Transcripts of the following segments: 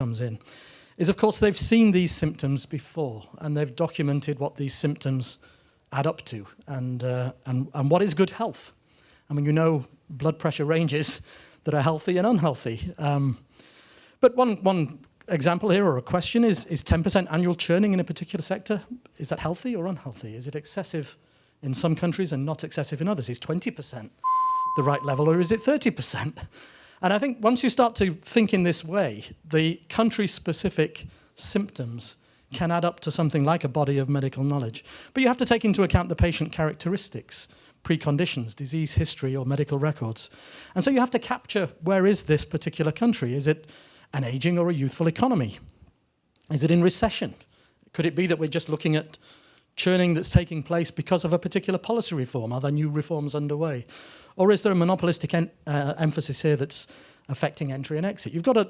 comes in, is of course they've seen these symptoms before and they've documented what these symptoms add up to and what is good health. I mean, you know, blood pressure ranges that are healthy and unhealthy. But one example here, or a question, is 10% annual churning in a particular sector, is that healthy or unhealthy? Is it excessive in some countries and not excessive in others? Is 20% the right level, or is it 30%? And I think once you start to think in this way, the country-specific symptoms can add up to something like a body of medical knowledge. But you have to take into account the patient characteristics, preconditions, disease history, or medical records. And so you have to capture, where is this particular country? Is it an aging or a youthful economy? Is it in recession? Could it be that we're just looking at churning that's taking place because of a particular policy reform? Are there new reforms underway? Or is there a monopolistic emphasis here that's affecting entry and exit? You've got to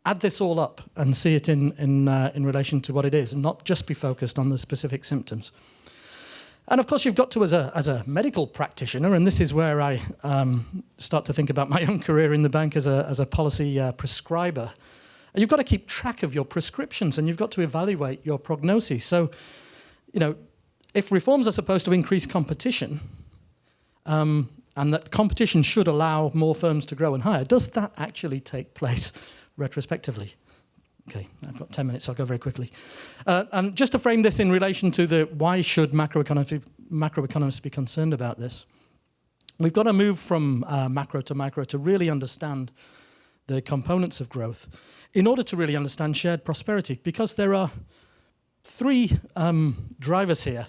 add this all up and see it in relation to what it is, and not just be focused on the specific symptoms. And of course, you've got to, as a medical practitioner, and this is where I start to think about my own career in the bank as a policy prescriber, you've got to keep track of your prescriptions and you've got to evaluate your prognosis. So, you know, if reforms are supposed to increase competition, and that competition should allow more firms to grow and hire, does that actually take place retrospectively? Okay, I've got 10 minutes, so I'll go very quickly. And just to frame this in relation to the why should macroeconomists be concerned about this, we've got to move from macro to micro to really understand the components of growth in order to really understand shared prosperity, because there are three drivers here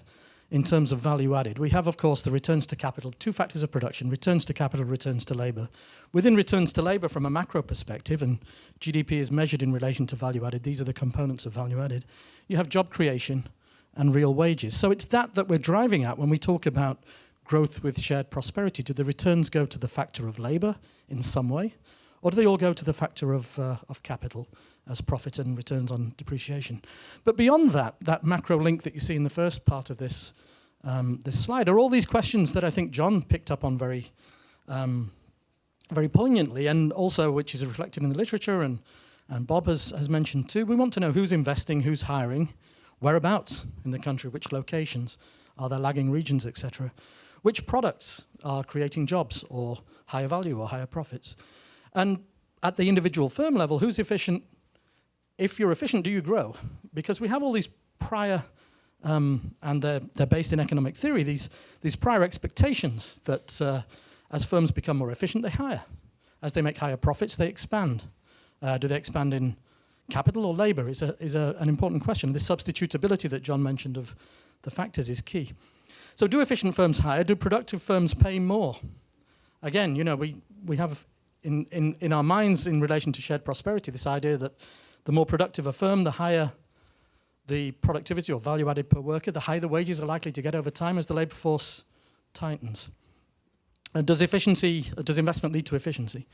in terms of value added. We have, of course, the returns to capital, two factors of production: returns to capital, returns to labour. Within returns to labour, from a macro perspective, and GDP is measured in relation to value added, these are the components of value added, you have job creation and real wages. So it's that we're driving at when we talk about growth with shared prosperity. Do the returns go to the factor of labour in some way, or do they all go to the factor of capital as profit and returns on depreciation? But beyond that, that macro link that you see in the first part of this slide are all these questions that I think John picked up on very poignantly, and also which is reflected in the literature, and Bob has mentioned too. We want to know who's investing, who's hiring, whereabouts in the country, which locations, are there lagging regions, etc. Which products are creating jobs or higher value or higher profits? And at the individual firm level, who's efficient? If you're efficient, do you grow? Because we have all these prior, and they're based in economic theory, these prior expectations that as firms become more efficient, they hire. As they make higher profits, they expand. Do they expand in capital or labour is an important question. This substitutability that John mentioned of the factors is key. So do efficient firms hire? Do productive firms pay more? Again, you know, we have in our minds in relation to shared prosperity this idea that the more productive a firm, the higher the productivity or value added per worker, the higher the wages are likely to get over time as the labour force tightens. And does investment lead to efficiency?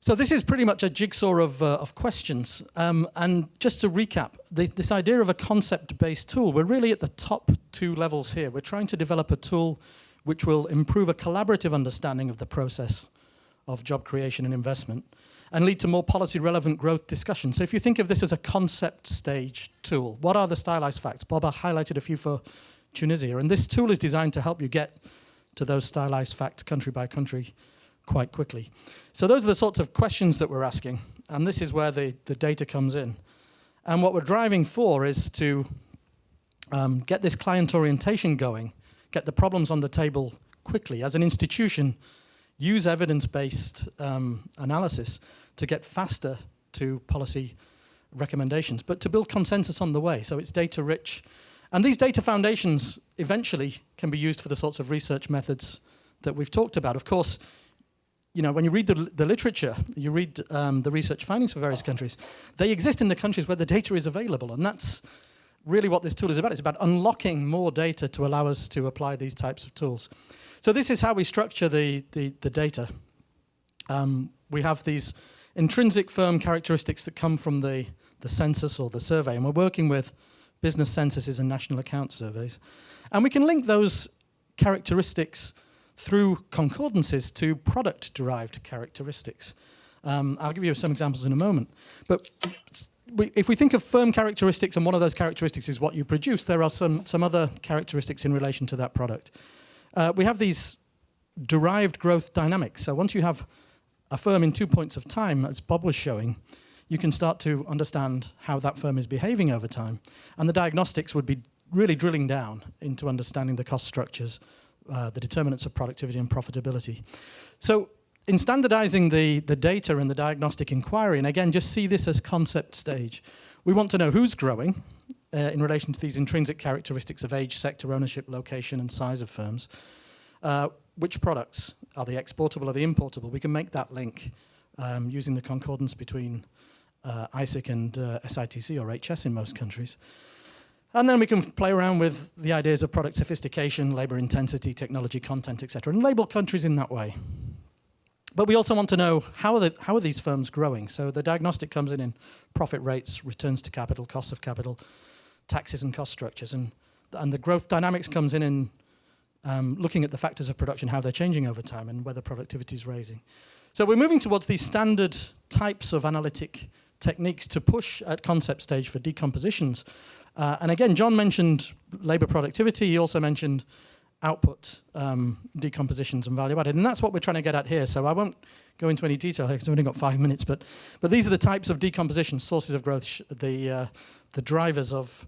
So this is pretty much a jigsaw of questions. And just to recap, this idea of a concept-based tool, we're really at the top two levels here. We're trying to develop a tool which will improve a collaborative understanding of the process of job creation and investment, and lead to more policy-relevant growth discussion. So if you think of this as a concept stage tool, what are the stylized facts? Bob highlighted a few for Tunisia, and this tool is designed to help you get to those stylized facts country by country quite quickly. So those are the sorts of questions that we're asking, and this is where the data comes in. And what we're driving for is to get this client orientation going, get the problems on the table quickly. As an institution, use evidence-based analysis to get faster to policy recommendations, but to build consensus on the way, so it's data-rich. And these data foundations eventually can be used for the sorts of research methods that we've talked about. Of course, you know, when you read the literature, you read the research findings for various countries, they exist in the countries where the data is available, and that's really what this tool is about. It's about unlocking more data to allow us to apply these types of tools. So this is how we structure the data. We have these intrinsic firm characteristics that come from the census or the survey, and we're working with business censuses and national account surveys. And we can link those characteristics through concordances to product-derived characteristics. I'll give you some examples in a moment. But if we think of firm characteristics, and one of those characteristics is what you produce, there are some other characteristics in relation to that product. We have these derived growth dynamics. So once you have a firm in 2 points of time, as Bob was showing, you can start to understand how that firm is behaving over time. And the diagnostics would be really drilling down into understanding the cost structures, the determinants of productivity and profitability. So in standardizing the data and the diagnostic inquiry, and again, just see this as concept stage, we want to know who's growing in relation to these intrinsic characteristics of age, sector, ownership, location, and size of firms. Which products? Are they exportable? Are they importable? We can make that link using the concordance between ISIC and SITC or HS in most countries. And then we can play around with the ideas of product sophistication, labor intensity, technology content, etc., and label countries in that way. But we also want to know how are these firms growing? So the diagnostic comes in profit rates, returns to capital, costs of capital, taxes and cost structures. And the growth dynamics comes in looking at the factors of production, how they're changing over time and whether productivity is raising. So we're moving towards these standard types of analytic techniques to push at concept stage for decompositions. And again, John mentioned labor productivity. He also mentioned output decompositions and value added. And that's what we're trying to get at here. So I won't go into any detail here because I've only got 5 minutes. But these are the types of decomposition, sources of growth, the drivers of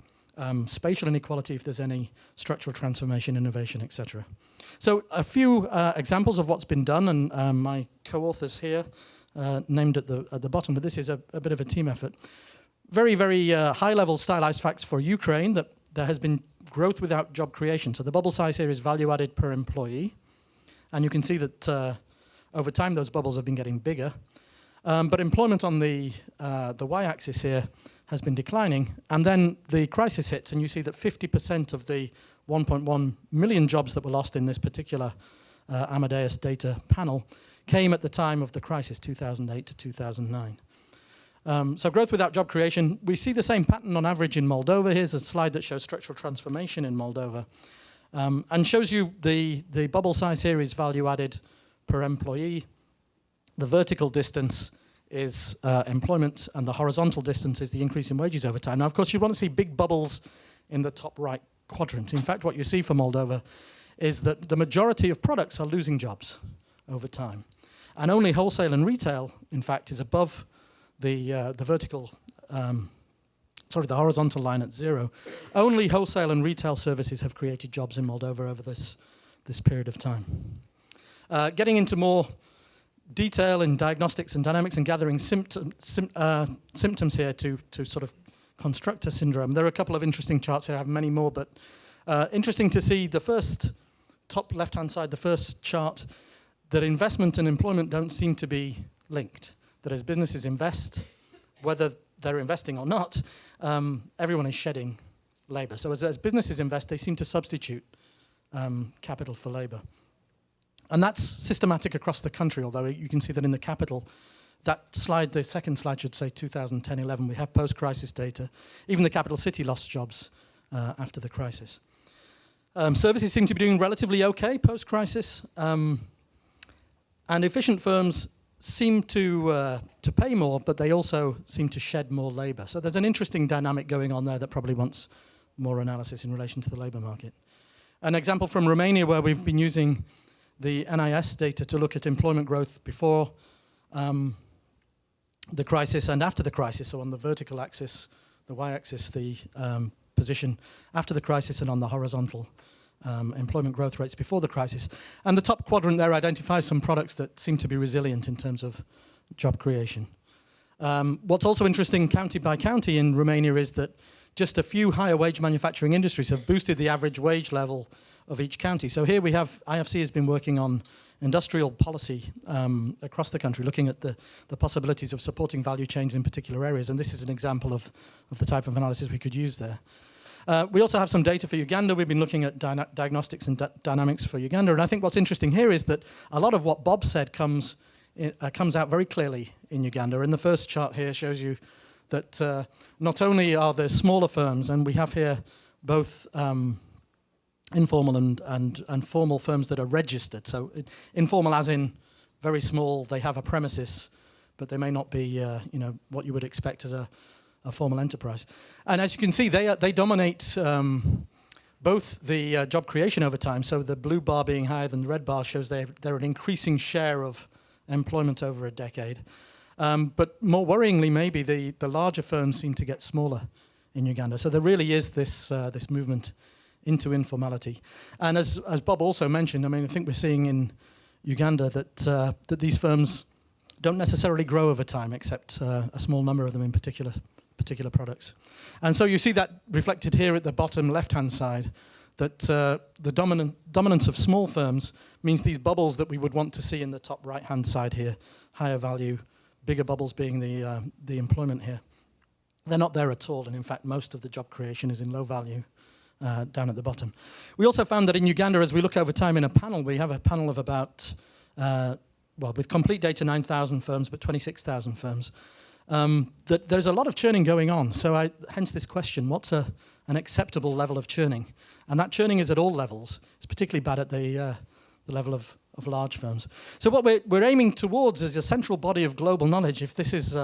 spatial inequality, if there's any structural transformation, innovation, etc. So a few examples of what's been done, and my co-authors here named at the bottom, but this is a bit of a team effort. Very, very high-level stylized facts for Ukraine, that there has been growth without job creation. So the bubble size here is value added per employee. And you can see that over time those bubbles have been getting bigger. But employment on the y-axis here has been declining. And then the crisis hits, and you see that 50% of the 1.1 million jobs that were lost in this particular Amadeus data panel came at the time of the crisis, 2008 to 2009. So growth without job creation, we see the same pattern on average in Moldova. Here's a slide that shows structural transformation in Moldova and shows you the bubble size here is value added per employee. The vertical distance is employment, and the horizontal distance is the increase in wages over time. Now, of course, you want to see big bubbles in the top right quadrant. In fact, what you see for Moldova is that the majority of products are losing jobs over time. And only wholesale and retail, in fact, is above the vertical, the horizontal line at 0. Only wholesale and retail services have created jobs in Moldova over this period of time. Getting into more detail in diagnostics and dynamics and gathering symptoms here to sort of construct a syndrome. There are a couple of interesting charts here. I have many more, but interesting to see the first top left-hand side, the first chart, that investment and employment don't seem to be linked. That as businesses invest, whether they're investing or not, everyone is shedding labor. So as businesses invest, they seem to substitute capital for labor. And that's systematic across the country, although you can see that in the capital, that slide, the second slide should say 2010-11. We have post-crisis data. Even the capital city lost jobs after the crisis. Services seem to be doing relatively okay post-crisis. And efficient firms seem to pay more, but they also seem to shed more labor. So there's an interesting dynamic going on there that probably wants more analysis in relation to the labor market. An example from Romania, where we've been using the NIS data to look at employment growth before the crisis and after the crisis. So on the vertical axis, the y-axis, the position after the crisis, and on the horizontal, employment growth rates before the crisis. And the top quadrant there identifies some products that seem to be resilient in terms of job creation. What's also interesting county by county in Romania is that just a few higher wage manufacturing industries have boosted the average wage level of each county. So here we have, IFC has been working on industrial policy across the country, looking at the possibilities of supporting value chains in particular areas. And this is an example of the type of analysis we could use there. We also have some data for Uganda. We've been looking at diagnostics and dynamics for Uganda. And I think what's interesting here is that a lot of what Bob said comes out very clearly in Uganda. And the first chart here shows you that not only are there smaller firms, and we have here both informal and formal firms that are registered. So informal as in very small, they have a premises, but they may not be what you would expect as a formal enterprise. And as you can see, they dominate both the job creation over time. So the blue bar being higher than the red bar shows they're an increasing share of employment over a decade. But more worryingly, maybe the larger firms seem to get smaller in Uganda. So there really is this movement into informality. And as Bob also mentioned, I mean, I think we're seeing in Uganda that these firms don't necessarily grow over time, except a small number of them in particular products. And so you see that reflected here at the bottom left-hand side, that the dominance of small firms means these bubbles that we would want to see in the top right-hand side here, higher value, bigger bubbles being the employment here. They're not there at all, and in fact most of the job creation is in low value down at the bottom. We also found that in Uganda, as we look over time in a panel, we have a panel of about, with complete data 9,000 firms, but 26,000 firms. That there's a lot of churning going on. So hence this question, what's an acceptable level of churning? And that churning is at all levels. It's particularly bad at the level of large firms. So what we're aiming towards is a central body of global knowledge. If this is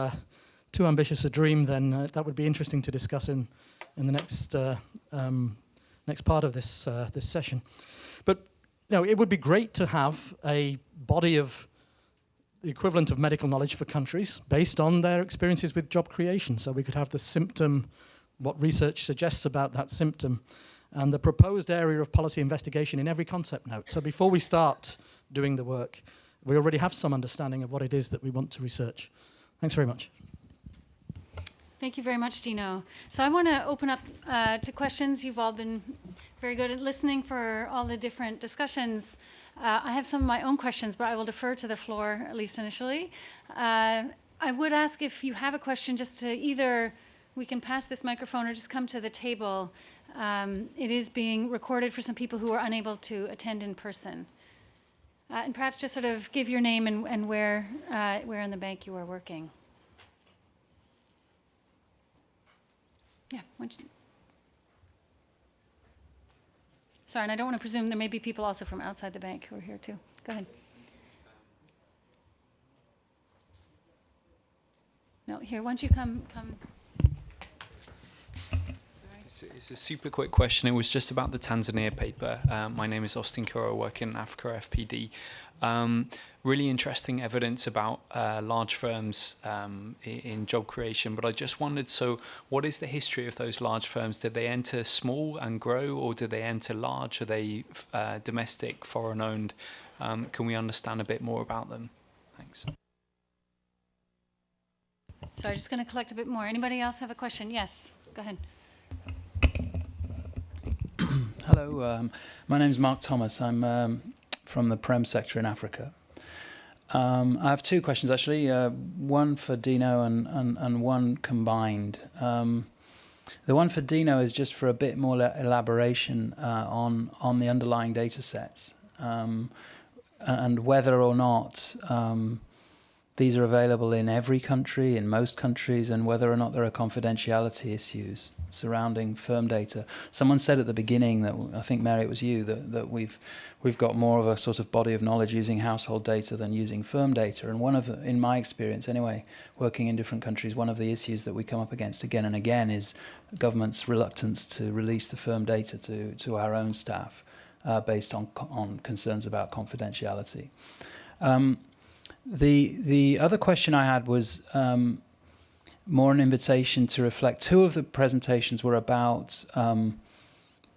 too ambitious a dream, then that would be interesting to discuss in the next part of this session. But it would be great to have a body of the equivalent of medical knowledge for countries based on their experiences with job creation. So we could have the symptom, what research suggests about that symptom, and the proposed area of policy investigation in every concept note. So before we start doing the work, we already have some understanding of what it is that we want to research. Thanks very much. Thank you very much, Dino. So I want to open up to questions. You've all been very good at listening for all the different discussions. I have some of my own questions, but I will defer to the floor, at least initially. I would ask if you have a question, just to either we can pass this microphone or just come to the table. It is being recorded for some people who are unable to attend in person. And perhaps just sort of give your name and where in the bank you are working. Yeah, why don't you? Sorry, and I don't want to presume there may be people also from outside the bank who are here too. Go ahead. No, here, why don't you come. It's a super quick question. It was just about the Tanzania paper. My name is Austin Kuro, I work in Africa FPD. Really interesting evidence about large firms in job creation, but I just wondered, so what is the history of those large firms? Did they enter small and grow, or did they enter large? Are they domestic, foreign-owned? Can we understand a bit more about them? Thanks. Sorry, just going to collect a bit more. Anybody else have a question? Yes, go ahead. Hello, my name is Mark Thomas. I'm from the PREM sector in Africa. I have two questions, actually, one for Dino and one combined. The one for Dino is just for a bit more elaboration on the underlying data sets and whether or not these are available in every country, in most countries, and whether or not there are confidentiality issues surrounding firm data. Someone said at the beginning that, I think Mary, it was you, that we've got more of a sort of body of knowledge using household data than using firm data. And in my experience anyway, working in different countries, one of the issues that we come up against again and again is government's reluctance to release the firm data to our own staff based on concerns about confidentiality. The other question I had was more an invitation to reflect. Two of the presentations were about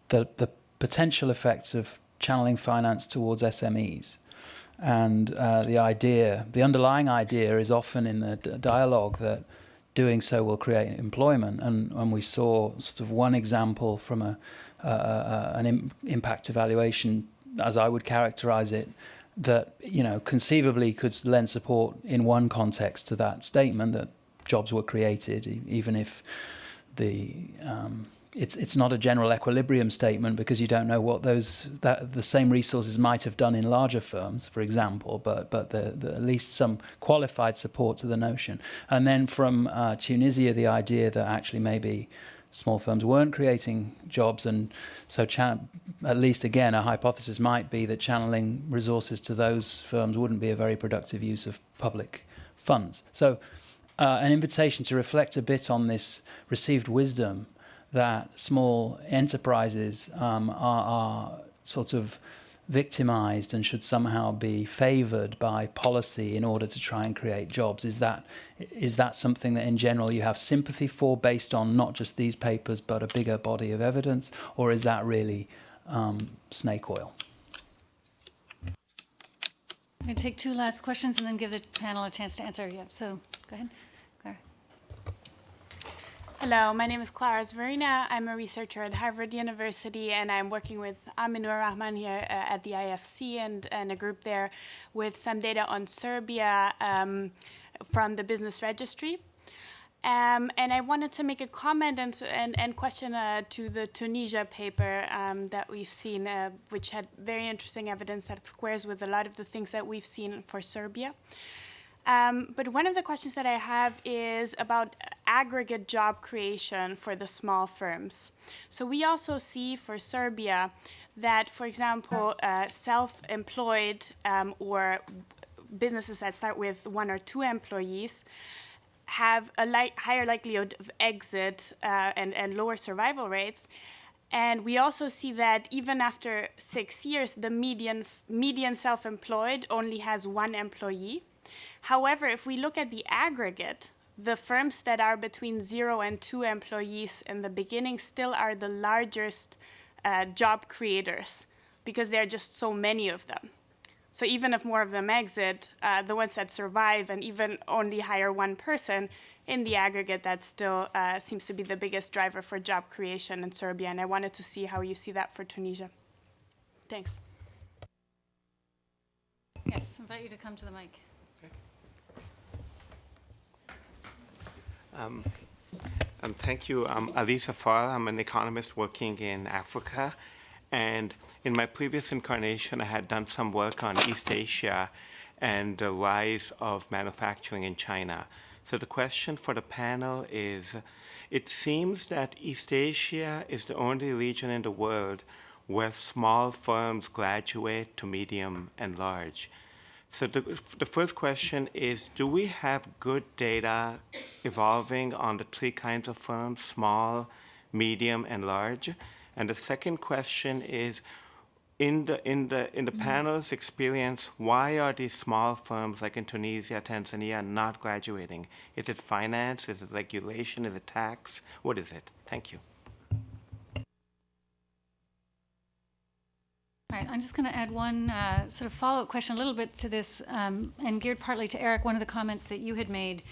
the potential effects of channeling finance towards SMEs. And the underlying idea is often in the dialogue that doing so will create employment. And we saw sort of one example from an impact evaluation, as I would characterize it, that conceivably could lend support in one context to that statement that jobs were created, even if it's not a general equilibrium statement, because you don't know what the same resources might have done in larger firms, for example, but at least some qualified support to the notion. And then from Tunisia, the idea that actually maybe small firms weren't creating jobs, and so at least again a hypothesis might be that channeling resources to those firms wouldn't be a very productive use of public funds. So an invitation to reflect a bit on this received wisdom that small enterprises are sort of victimized and should somehow be favored by policy in order to try and create jobs. Is that something that in general you have sympathy for based on not just these papers but a bigger body of evidence, or is that really snake oil? I'm going to take two last questions and then give the panel a chance to answer. Yeah, so go ahead. Clara. Hello, my name is Clara Zverina. I'm a researcher at Harvard University, and I'm working with Aminur Rahman here at the IFC and a group there with some data on Serbia from the Business Registry. And I wanted to make a comment and question to the Tunisia paper that we've seen, which had very interesting evidence that squares with a lot of the things that we've seen for Serbia. But one of the questions that I have is about aggregate job creation for the small firms. So we also see for Serbia that, for example, self-employed or businesses that start with 1 or 2 employees have a higher likelihood of exit and lower survival rates. And we also see that even after 6 years, the median self-employed only has 1 employee. However, if we look at the aggregate, the firms that are between 0 and 2 employees in the beginning still are the largest job creators because there are just so many of them. So even if more of them exit, the ones that survive and even only hire 1 person, in the aggregate, that still seems to be the biggest driver for job creation in Serbia. And I wanted to see how you see that for Tunisia. Thanks. Yes, invite you to come to the mic. Thank you. I'm Ali Safar. I'm an economist working in Africa. And in my previous incarnation, I had done some work on East Asia and the rise of manufacturing in China. So the question for the panel is, it seems that East Asia is the only region in the world where small firms graduate to medium and large. So the first question is, do we have good data evolving on the 3 kinds of firms, small, medium, and large? And the second question is, in the panel's experience, why are these small firms like in Tunisia, Tanzania not graduating? Is it finance? Is it regulation? Is it tax? What is it? Thank you. All right, I'm just going to add one sort of follow-up question a little bit to this, and geared partly to Eric, one of the comments that you had made.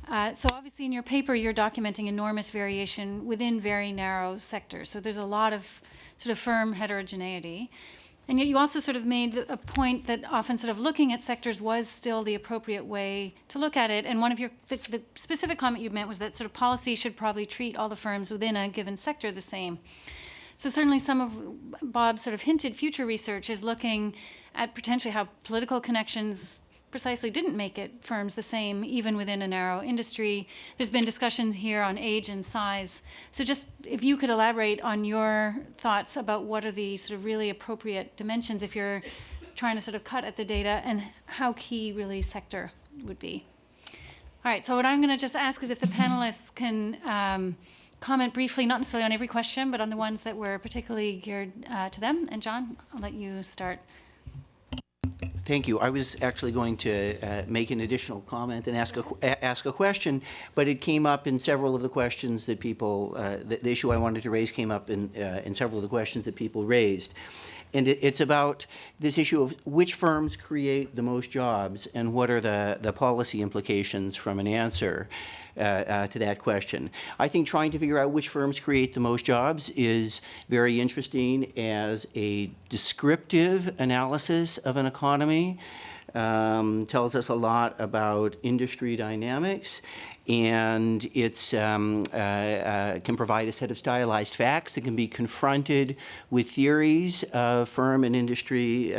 So obviously in your paper, you're documenting enormous variation within very narrow sectors. So there's a lot of sort of firm heterogeneity. And yet you also sort of made a point that often sort of looking at sectors was still the appropriate way to look at it. And one of your, the specific comment you meant was that sort of policy should probably treat all the firms within a given sector the same. So certainly some of Bob's sort of hinted future research is looking at potentially how political connections precisely didn't make it firms the same even within a narrow industry. There's been discussions here on age and size. So just if you could elaborate on your thoughts about what are the sort of really appropriate dimensions if you're trying to sort of cut at the data and how key really sector would be. All right, so what I'm going to just ask is if the panelists can comment briefly, not necessarily on every question, but on the ones that were particularly geared to them. And John, I'll let you start. Thank you. I was actually going to make an additional comment and ask a question, but it came up in several of the questions that people, the issue I wanted to raise came up in several of the questions that people raised. And it's about this issue of which firms create the most jobs and what are the policy implications from an answer to that question. I think trying to figure out which firms create the most jobs is very interesting as a descriptive analysis of an economy. Tells us a lot about industry dynamics. and it's can provide a set of stylized facts that can be confronted with theories of firm and industry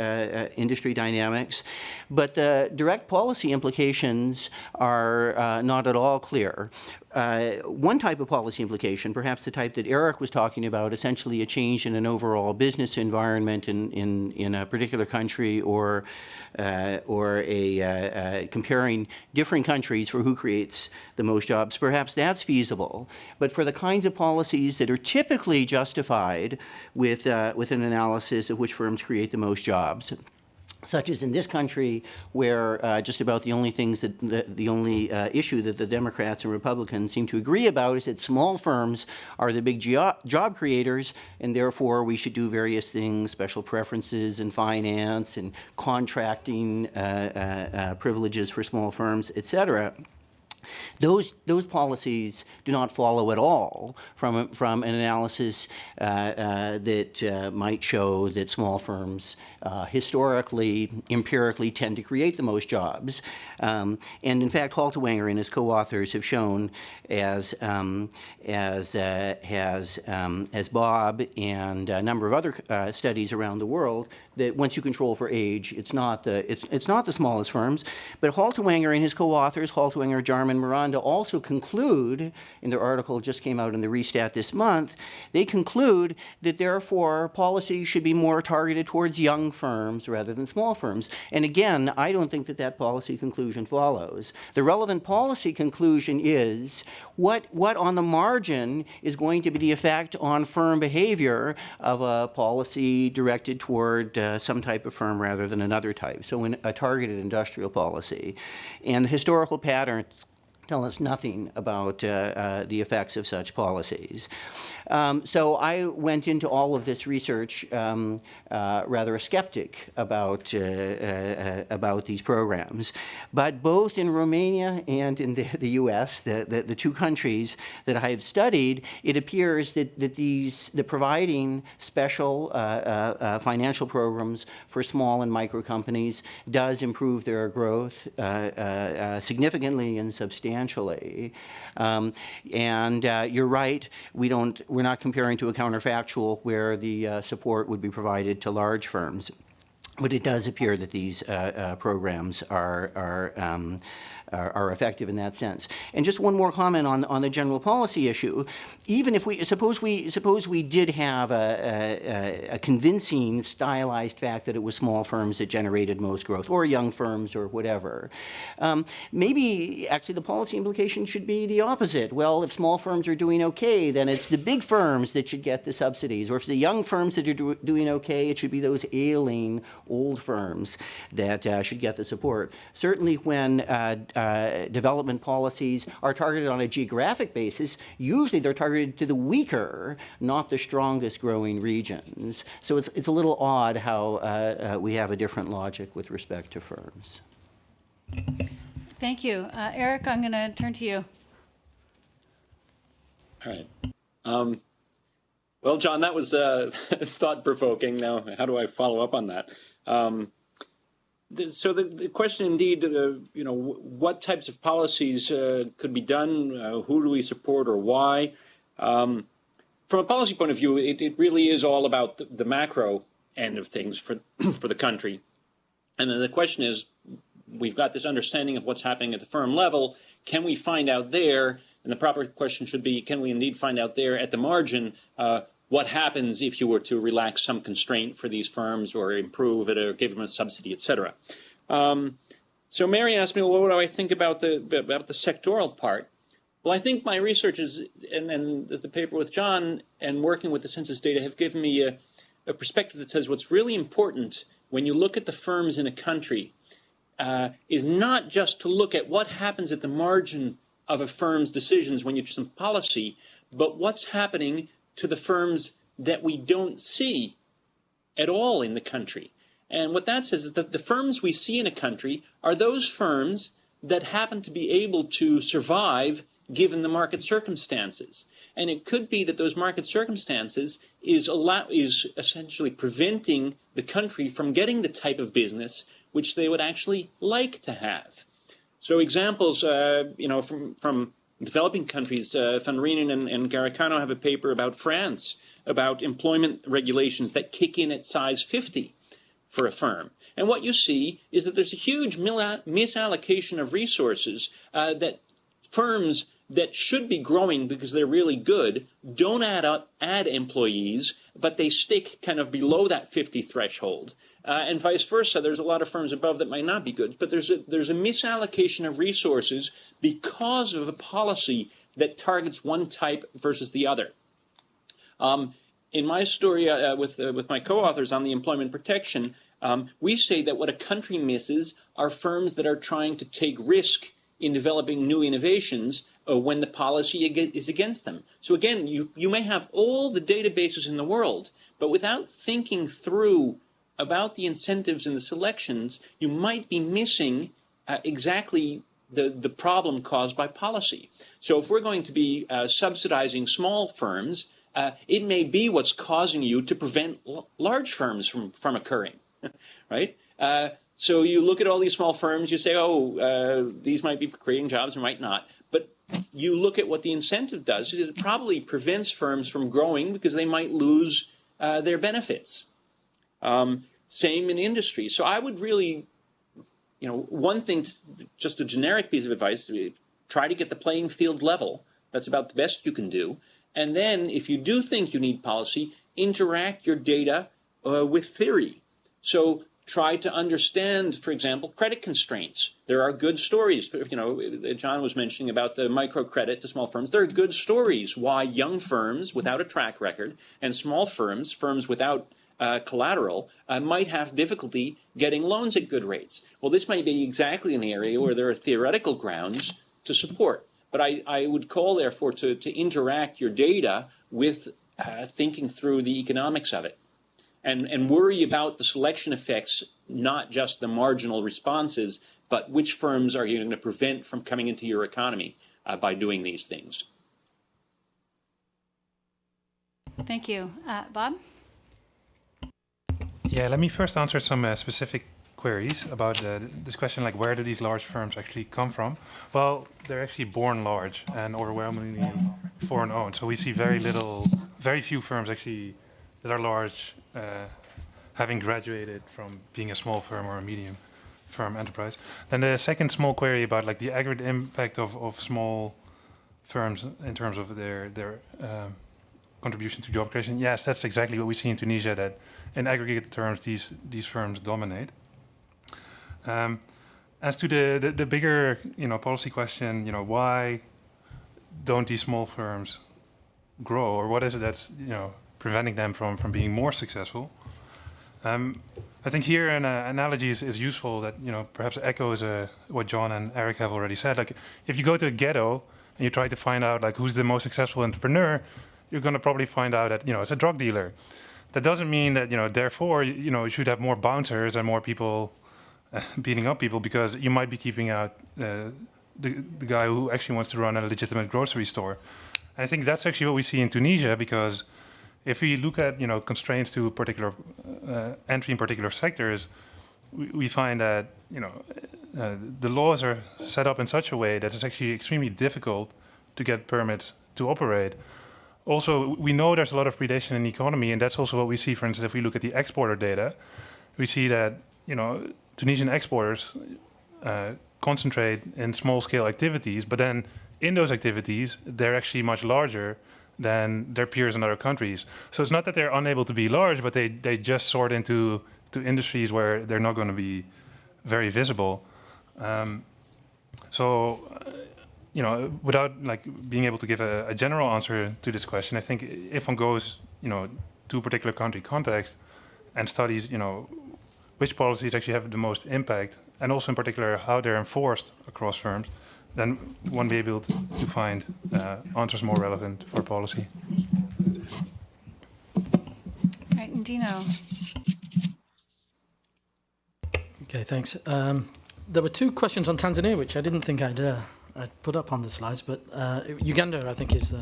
dynamics, but the direct policy implications are not at all clear. One type of policy implication, perhaps the type that Eric was talking about, essentially a change in an overall business environment in a particular country, or comparing different countries for who creates the most jobs, perhaps that's feasible. But for the kinds of policies that are typically justified with an analysis of which firms create the most jobs, such as in this country, where just about the only things that the only issue that the Democrats and Republicans seem to agree about is that small firms are the big job creators, and therefore we should do various things, special preferences in finance and contracting privileges for small firms, et cetera. Those policies do not follow at all from an analysis that might show that small firms historically, empirically tend to create the most jobs. And in fact, Hallward-Driemeier and his co-authors have shown, as Bob and a number of other studies around the world, that once you control for age, it's not the smallest firms. But Hallward-Driemeier and his co-authors, Hallward-Driemeier, Jarman, Miranda, also conclude, in their article just came out in the Restat this month, they conclude that therefore policy should be more targeted towards young firms rather than small firms. And again, I don't think that that policy conclusion follows. The relevant policy conclusion is what on the margin is going to be the effect on firm behavior of a policy directed toward some type of firm rather than another type, so in a targeted industrial policy. And the historical patterns tell us nothing about the effects of such policies. So I went into all of this research rather a skeptic about these programs. But both in Romania and in the US, the two countries that I have studied, it appears that providing special financial programs for small and micro companies does improve their growth significantly and substantially. And you're right, we're not comparing to a counterfactual where the support would be provided to large firms. But it does appear that these programs are effective in that sense. And just one more comment on the general policy issue. Even if we suppose we did have a convincing stylized fact that it was small firms that generated most growth, or young firms, or whatever, maybe actually the policy implication should be the opposite. Well, if small firms are doing okay, then it's the big firms that should get the subsidies, or if the young firms that are doing okay, it should be those ailing old firms that should get the support. Certainly when development policies are targeted on a geographic basis, usually they're targeted to the weaker, not the strongest growing regions. So it's a little odd how we have a different logic with respect to firms. Thank you. Eric, I'm going to turn to you. All right. Well, John, that was thought-provoking. Now, how do I follow up on that? So the question, indeed, what types of policies could be done? Who do we support, or why? From a policy point of view, it really is all about the macro end of things for the country. And then the question is, we've got this understanding of what's happening at the firm level. Can we find out there? And the proper question should be, can we indeed find out there at the margin what happens if you were to relax some constraint for these firms, or improve it, or give them a subsidy, et cetera? So Mary asked me, well, what do I think about the sectoral part? Well, I think my research is, and the paper with John and working with the census data have given me a perspective that says what's really important when you look at the firms in a country is not just to look at what happens at the margin of a firm's decisions when you do some policy, but what's happening to the firms that we don't see at all in the country. And what that says is that the firms we see in a country are those firms that happen to be able to survive given the market circumstances. And it could be that those market circumstances is essentially preventing the country from getting the type of business which they would actually like to have. So examples, from developing countries. Van Reenen and Garicano have a paper about France, about employment regulations that kick in at size 50 for a firm. And what you see is that there's a huge misallocation of resources that firms that should be growing because they're really good don't add employees, but they stick kind of below that 50 threshold. And vice versa, there's a lot of firms above that might not be good, but there's a misallocation of resources because of a policy that targets one type versus the other. In my story with my co-authors on the employment protection, we say that what a country misses are firms that are trying to take risk in developing new innovations when the policy is against them. So again, you may have all the databases in the world, but without thinking through about the incentives and the selections, you might be missing exactly the problem caused by policy. So if we're going to be subsidizing small firms, it may be what's causing you to prevent large firms from occurring, right? So you look at all these small firms, you say, these might be creating jobs or might not. But you look at what the incentive does, it probably prevents firms from growing because they might lose their benefits. Same in industry. So I would really, one thing, just a generic piece of advice, try to get the playing field level. That's about the best you can do. And then if you do think you need policy, interact your data with theory. So try to understand, for example, credit constraints. There are good stories. John was mentioning about the microcredit to small firms. There are good stories why young firms without a track record and small firms without collateral, might have difficulty getting loans at good rates. Well, this might be exactly an area where there are theoretical grounds to support. But I would call, therefore, to interact your data with thinking through the economics of it. And worry about the selection effects, not just the marginal responses, but which firms are you going to prevent from coming into your economy by doing these things. Thank you. Bob? Yeah, let me first answer some specific queries about this question, like where do these large firms actually come from? Well, they're actually born large and overwhelmingly foreign-owned. So we see very few firms actually that are large, having graduated from being a small firm or a medium firm enterprise. Then the second small query about like the aggregate impact of small firms in terms of their contribution to job creation. Yes, that's exactly what we see in Tunisia, that in aggregate terms, these firms dominate. As to the bigger, policy question, why don't these small firms grow, or what is it that's, preventing them from being more successful? I think here an analogy is useful that, perhaps echoes what John and Eric have already said. Like, if you go to a ghetto and you try to find out like who's the most successful entrepreneur, you're going to probably find out that, it's a drug dealer. That doesn't mean that, therefore, you should have more bouncers and more people beating up people, because you might be keeping out the guy who actually wants to run a legitimate grocery store. And I think that's actually what we see in Tunisia, because if we look at, constraints to particular entry in particular sectors, we find that, the laws are set up in such a way that it's actually extremely difficult to get permits to operate. Also, we know there's a lot of predation in the economy, and that's also what we see, for instance, if we look at the exporter data. We see that, Tunisian exporters concentrate in small-scale activities, but then in those activities, they're actually much larger than their peers in other countries. So it's not that they're unable to be large, but they just sort into industries where they're not going to be very visible. Without like being able to give a general answer to this question, I think if one goes, to a particular country context and studies, which policies actually have the most impact, and also in particular how they're enforced across firms, then one may be able to find answers more relevant for policy. All right, and Dino. Okay, thanks. There were two questions on Tanzania, which I didn't think I'd put up on the slides, but Uganda, I think, is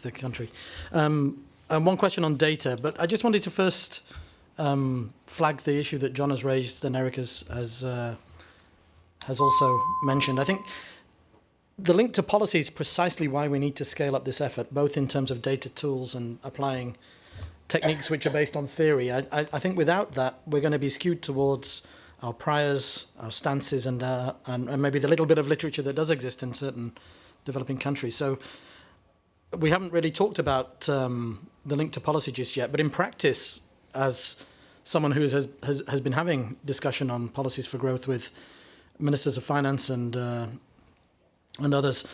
the country. And one question on data, but I just wanted to first flag the issue that John has raised and Eric has also mentioned. I think the link to policy is precisely why we need to scale up this effort, both in terms of data tools and applying techniques which are based on theory. I think without that, we're going to be skewed towards our priors, our stances, and maybe the little bit of literature that does exist in certain developing countries. So we haven't really talked about the link to policy just yet, but in practice, as someone who has been having discussion on policies for growth with ministers of finance and others,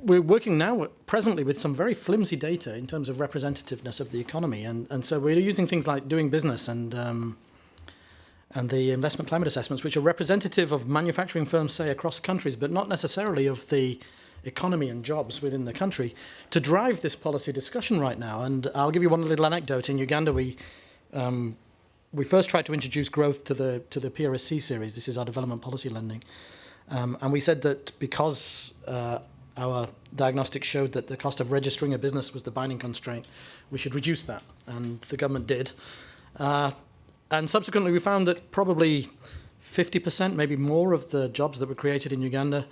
we're working now presently with some very flimsy data in terms of representativeness of the economy, and so we're using things like Doing Business and the investment climate assessments, which are representative of manufacturing firms, say, across countries, but not necessarily of the economy and jobs within the country, to drive this policy discussion right now. And I'll give you one little anecdote. In Uganda, we first tried to introduce growth to the PRSC series. This is our development policy lending. And we said that because our diagnostics showed that the cost of registering a business was the binding constraint, we should reduce that. And the government did. And subsequently, we found that probably 50%, maybe more, of the jobs that were created in Uganda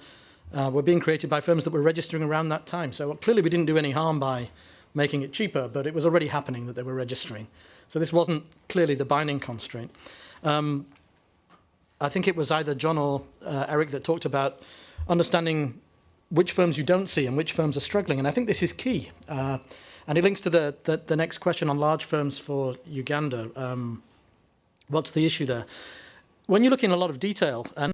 were being created by firms that were registering around that time. So clearly we didn't do any harm by making it cheaper, but it was already happening that they were registering. So this wasn't clearly the binding constraint. I think it was either John or Eric that talked about understanding which firms you don't see and which firms are struggling. And I think this is key. And it links to the next question on large firms for Uganda. What's the issue there? When you look in a lot of detail, and